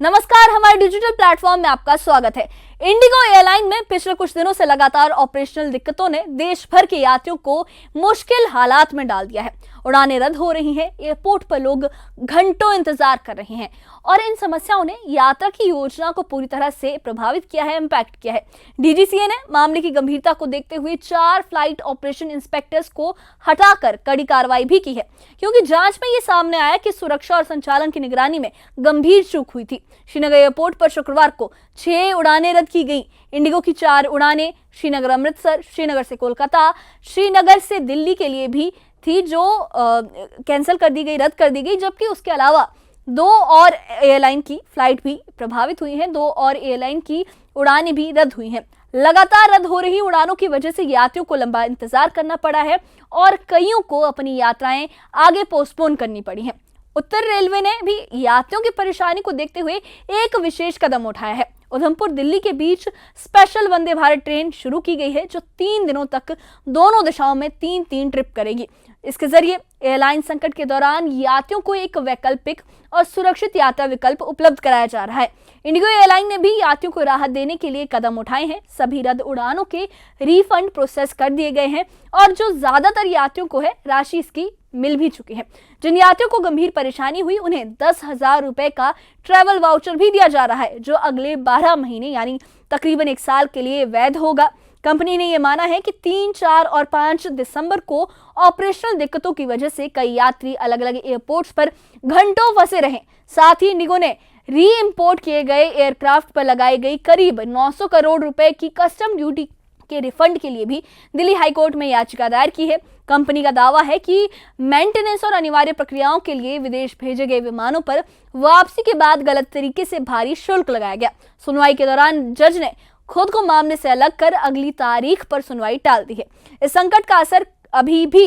नमस्कार, हमारे digital platform में आपका स्वागत है। इंडिगो एयरलाइन में पिछले कुछ दिनों से लगातार ऑपरेशनल दिक्कतों ने देश भर के यात्रियों को मुश्किल हालात में डाल दिया है। उड़ानें रद्द हो रही हैं, एयरपोर्ट पर लोग घंटों इंतजार कर रहे हैं और इन समस्याओं ने यात्रा की योजना को पूरी तरह से प्रभावित किया है, इम्पैक्ट किया है। डीजीसीए ने मामले की गंभीरता को देखते हुए 4 फ्लाइट ऑपरेशन इंस्पेक्टर्स को हटाकर कड़ी कार्रवाई भी की है, क्योंकि जांच में ये सामने आया कि सुरक्षा और संचालन की निगरानी में गंभीर चूक हुई थी। श्रीनगर एयरपोर्ट पर शुक्रवार को 6 उड़ानें रद्द की गई। इंडिगो की 4 उड़ानें श्रीनगर अमृतसर, श्रीनगर से कोलकाता, श्रीनगर से दिल्ली के लिए भी थी, जो कैंसिल कर दी गई, रद्द कर दी गई, जबकि उसके अलावा 2 और एयरलाइन की फ्लाइट भी प्रभावित हुई हैं। 2 और एयरलाइन की उड़ानें भी रद्द हुई हैं। लगातार रद्द हो रही उड़ानों की वजह से यात्रियों को लंबा इंतजार करना पड़ा है और कईयों को अपनी यात्राएं आगे पोस्टपोन करनी पड़ी हैं। उत्तर रेलवे ने भी यात्रियों की परेशानी को देखते हुए एक विशेष कदम उठाया है। उधमपुर दिल्ली के बीच स्पेशल वंदे भारत ट्रेन शुरू की गई है, जो 3 दिनों तक दोनों दिशाओं में 3-3 ट्रिप करेगी। इसके जरिए एयरलाइन संकट के दौरान यात्रियों को एक वैकल्पिक और सुरक्षित यात्रा विकल्प उपलब्ध कराया जा रहा है। इंडिगो एयरलाइन ने भी यात्रियों को राहत देने के लिए कदम उठाए हैं। सभी रद्द उड़ानों के रिफंड प्रोसेस कर दिए गए हैं और जो ज्यादातर यात्रियों को है, राशि इसकी मिल भी चुकी है। जिन यात्रियों को गंभीर परेशानी हुई, उन्हें 10,000 रुपए का ट्रैवल वाउचर भी दिया जा रहा है, जो अगले 12 महीने यानी तकरीबन 1 साल के लिए वैध होगा। कंपनी ने यह माना है कि 3, 4 और 5 दिसंबर को ऑपरेशनल दिक्कतों की वजह से कई यात्री अलग अलग एयरपोर्ट्स पर घंटों फंसे रहे। साथ ही इंडिगो ने री इंपोर्ट किए गए एयरक्राफ्ट पर लगाई गई करीब 900 करोड़ रुपए की कस्टम ड्यूटी के रिफंड के लिए भी दिल्ली हाईकोर्ट में याचिका दायर की है। कंपनी का दावा है कि मेंटेनेंस और अनिवार्य प्रक्रियाओं के लिए विदेश भेजे गए विमानों पर वापसी के बाद गलत तरीके से भारी शुल्क लगाया गया। सुनवाई के दौरान जज ने खुद को मामले से अलग कर अगली तारीख पर सुनवाई टाल दी है। इस संकट का असर अभी भी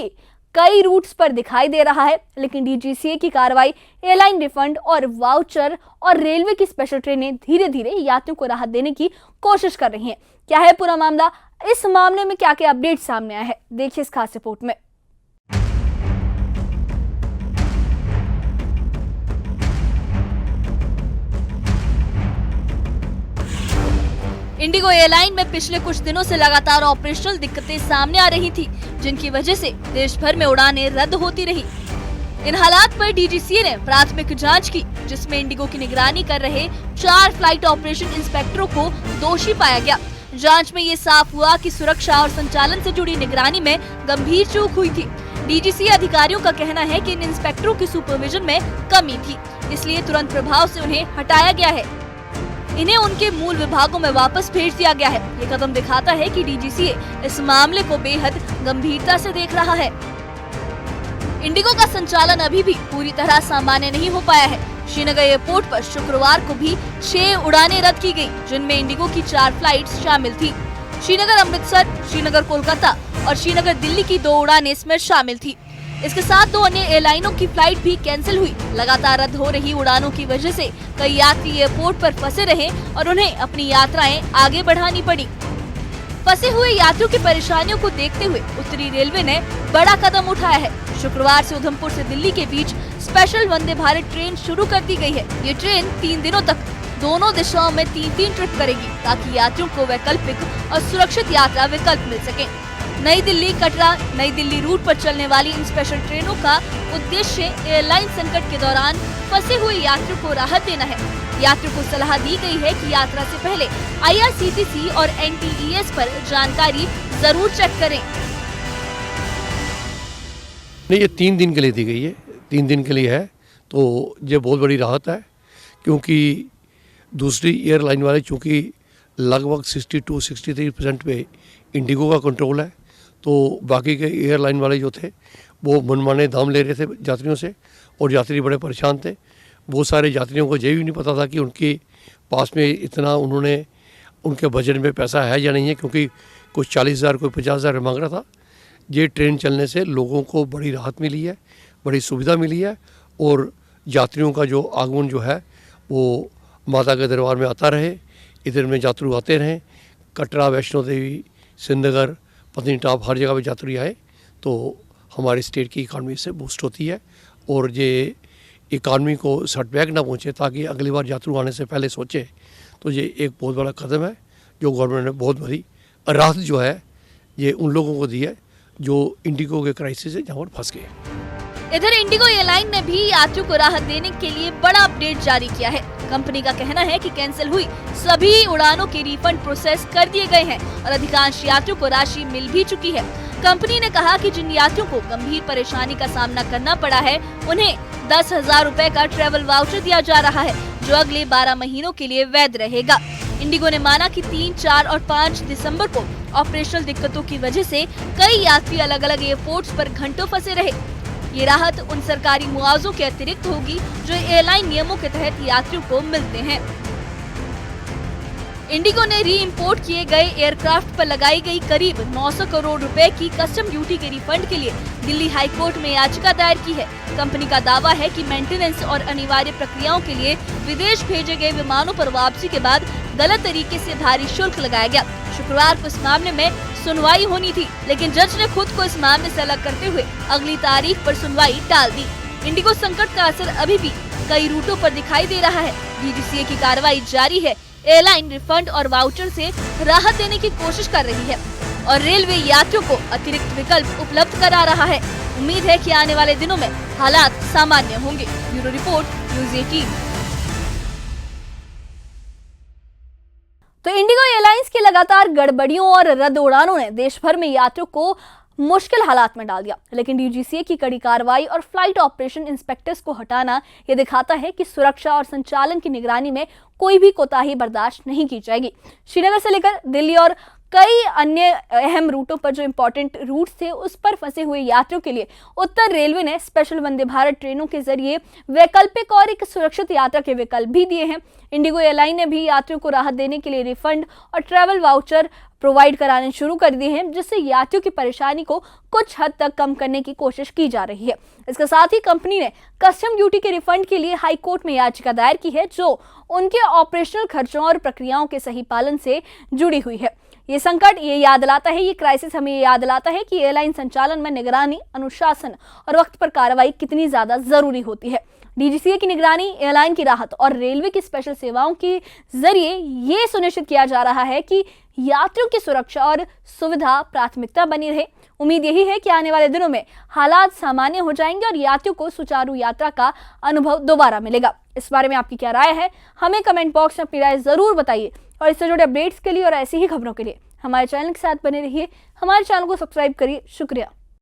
कई रूट्स पर दिखाई दे रहा है, लेकिन डीजीसीए की कार्रवाई, एयरलाइन रिफंड और वाउचर और रेलवे की स्पेशल ट्रेनें धीरे धीरे यात्रियों को राहत देने की कोशिश कर रही हैं। क्या है पूरा मामला? इस मामले में क्या क्या अपडेट सामने आया है, देखिए इस खास रिपोर्ट में। इंडिगो एयरलाइन में पिछले कुछ दिनों से लगातार ऑपरेशनल दिक्कतें सामने आ रही थी, जिनकी वजह से देश भर में उड़ानें रद्द होती रही। इन हालात पर डीजीसीए ने प्राथमिक जांच की, जिसमें इंडिगो की निगरानी कर रहे 4 फ्लाइट ऑपरेशन इंस्पेक्टरों को दोषी पाया गया। जांच में ये साफ हुआ कि सुरक्षा और संचालन से जुड़ी निगरानी में गंभीर चूक हुई थी। डीजीसीए अधिकारियों का कहना है कि इन इंस्पेक्टरों की सुपरविजन में कमी थी, इसलिए तुरंत प्रभाव से उन्हें हटाया गया है। इन्हें उनके मूल विभागों में वापस भेज दिया गया है। ये कदम दिखाता है कि डीजीसीए इस मामले को बेहद गंभीरता से देख रहा है। इंडिगो का संचालन अभी भी पूरी तरह सामान्य नहीं हो पाया है। श्रीनगर एयरपोर्ट पर शुक्रवार को भी 6 उड़ानें रद्द की गई, जिनमें इंडिगो की 4 फ्लाइट्स शामिल थी। श्रीनगर अमृतसर, श्रीनगर कोलकाता और श्रीनगर दिल्ली की 2 उड़ानें इसमें शामिल थी। इसके साथ 2 अन्य एयरलाइनों की फ्लाइट भी कैंसिल हुई। लगातार रद्द हो रही उड़ानों की वजह से कई यात्री एयरपोर्ट पर फंसे रहे और उन्हें अपनी यात्राएं आगे बढ़ानी पड़ी। फंसे हुए यात्रियों की परेशानियों को देखते हुए उत्तरी रेलवे ने बड़ा कदम उठाया है। शुक्रवार से उधमपुर से दिल्ली के बीच स्पेशल वंदे भारत ट्रेन शुरू कर दी गई है। ये ट्रेन 3 दिनों तक दोनों दिशाओं में 3-3 ट्रिप करेगी, ताकि यात्रियों को वैकल्पिक और सुरक्षित यात्रा विकल्प मिल सके। नई दिल्ली कटरा, नई दिल्ली रूट पर चलने वाली इन स्पेशल ट्रेनों का उद्देश्य एयरलाइन संकट के दौरान फंसे हुए यात्रियों को राहत देना है। यात्रियों को सलाह दी गई है कि यात्रा से पहले IRCTC और NTES पर जानकारी जरूर चेक करें। नहीं, ये 3 दिन के लिए दी गई है, 3 दिन के लिए है, तो ये बहुत बड़ी राहत है, क्योंकि दूसरी एयरलाइन वाले चूँकि लगभग 62-63% पे इंडिगो का कंट्रोल है, तो बाकी के एयरलाइन वाले जो थे वो मनमाने दाम ले रहे थे यात्रियों से और यात्री बड़े परेशान थे। बहुत सारे यात्रियों को ये भी नहीं पता था कि उनके पास में इतना उनके बजट में पैसा है या नहीं है, क्योंकि कुछ 40,000 कोई 50,000 मांग रहा था। ये ट्रेन चलने से लोगों को बड़ी राहत मिली है, बड़ी सुविधा मिली है और यात्रियों का जो आगमन जो है वो माता के दरबार में आता रहे, इधर में यात्री आते रहें। कटरा, वैष्णो देवी, श्रीनगर, पत्नीटॉप, हर जगह पे यात्री आए तो हमारे स्टेट की इकॉनमी से बूस्ट होती है और ये इकॉनमी को सेटबैक ना पहुँचे, ताकि अगली बार यात्रु आने से पहले सोचे। तो ये एक बहुत बड़ा कदम है जो गवर्नमेंट ने बहुत बड़ी राहत जो है ये उन लोगों को दी है जो इंडिगो के क्राइसिस से जहाँ पर फंस गए। इधर इंडिगो एयरलाइन ने भी यात्रियों को राहत देने के लिए बड़ा अपडेट जारी किया है। कंपनी का कहना है कि कैंसिल हुई सभी उड़ानों के रिफंड प्रोसेस कर दिए गए हैं और अधिकांश यात्रियों को राशि मिल भी चुकी है। कंपनी ने कहा कि जिन यात्रियों को गंभीर परेशानी का सामना करना पड़ा है उन्हें 10,000 रुपए का ट्रैवल वाउचर दिया जा रहा है, जो अगले 12 महीनों के लिए वैध रहेगा। इंडिगो ने माना कि 3, 4 और 5 दिसंबर को ऑपरेशनल दिक्कतों की वजह से कई यात्री अलग अलग एयरपोर्ट्स पर घंटों फंसे रहे। ये राहत उन सरकारी मुआवजों के अतिरिक्त होगी जो एयरलाइन नियमों के तहत यात्रियों को मिलते हैं। इंडिगो ने री इम्पोर्ट किए गए एयरक्राफ्ट पर लगाई गई करीब 900 करोड़ रुपए की कस्टम ड्यूटी के रिफंड के लिए दिल्ली हाई कोर्ट में याचिका दायर की है। कंपनी का दावा है कि मेंटेनेंस और अनिवार्य प्रक्रियाओं के लिए विदेश भेजे गए विमानों पर वापसी के बाद गलत तरीके से भारी शुल्क लगाया गया। शुक्रवार को इस मामले में सुनवाई होनी थी, लेकिन जज ने खुद को इस मामले से अलग करते हुए अगली तारीख पर सुनवाई टाल दी। इंडिगो संकट का असर अभी भी कई रूटों पर दिखाई दे रहा है। DGCA की कार्रवाई जारी है। एयरलाइन रिफंड और वाउचर से राहत देने की कोशिश कर रही है और रेलवे यात्रियों को अतिरिक्त विकल्प उपलब्ध करा रहा है। उम्मीद है कि आने वाले दिनों में हालात सामान्य होंगे। Bureau report, news 18। तो इंडिगो एयरलाइंस की लगातार गड़बड़ियों और रद्द उड़ानों ने देश भर में यात्रियों को मुश्किल हालात में डाल दिया, लेकिन DGCA की कड़ी कार्रवाई और फ्लाइट ऑपरेशन इंस्पेक्टर्स को हटाना यह दिखाता है कि सुरक्षा और संचालन की निगरानी में कोई भी कोताही बर्दाश्त नहीं की जाएगी। श्रीनगर से लेकर दिल्ली और कई अन्य अहम रूटों पर जो इम्पोर्टेंट रूट्स थे उस पर फंसे हुए यात्रियों के लिए उत्तर रेलवे ने स्पेशल वंदे भारत ट्रेनों के जरिए वैकल्पिक और एक सुरक्षित यात्रा के विकल्प भी दिए हैं। इंडिगो एयरलाइन ने भी यात्रियों को राहत देने के लिए रिफंड और ट्रैवल वाउचर प्रोवाइड कराने शुरू कर दिए हैं, जिससे यात्रियों की परेशानी को कुछ हद तक कम करने की कोशिश की जा रही है। इसके साथ ही कंपनी ने कस्टम ड्यूटी के रिफंड के लिए हाई कोर्ट में याचिका दायर की है, जो उनके ऑपरेशनल खर्चों और प्रक्रियाओं के सही पालन से जुड़ी हुई है। ये संकट ये याद दिलाता है, ये क्राइसिस हमें याद दिलाता है कि एयरलाइन संचालन में निगरानी, अनुशासन और वक्त पर कार्रवाई कितनी ज्यादा जरूरी होती है। DGCA की निगरानी, एयरलाइन की राहत और रेलवे की स्पेशल सेवाओं के जरिए ये सुनिश्चित किया जा रहा है कि यात्रियों की सुरक्षा और सुविधा प्राथमिकता बनी रहे। उम्मीद यही है कि आने वाले दिनों में हालात सामान्य हो जाएंगे और यात्रियों को सुचारू यात्रा का अनुभव दोबारा मिलेगा। इस बारे में आपकी क्या राय है, हमें कमेंट बॉक्स में अपनी राय जरूर बताइए और इससे जुड़े अपडेट्स के लिए और ऐसी ही खबरों के लिए हमारे चैनल के साथ बने रहिए। हमारे चैनल को सब्सक्राइब करिए। शुक्रिया।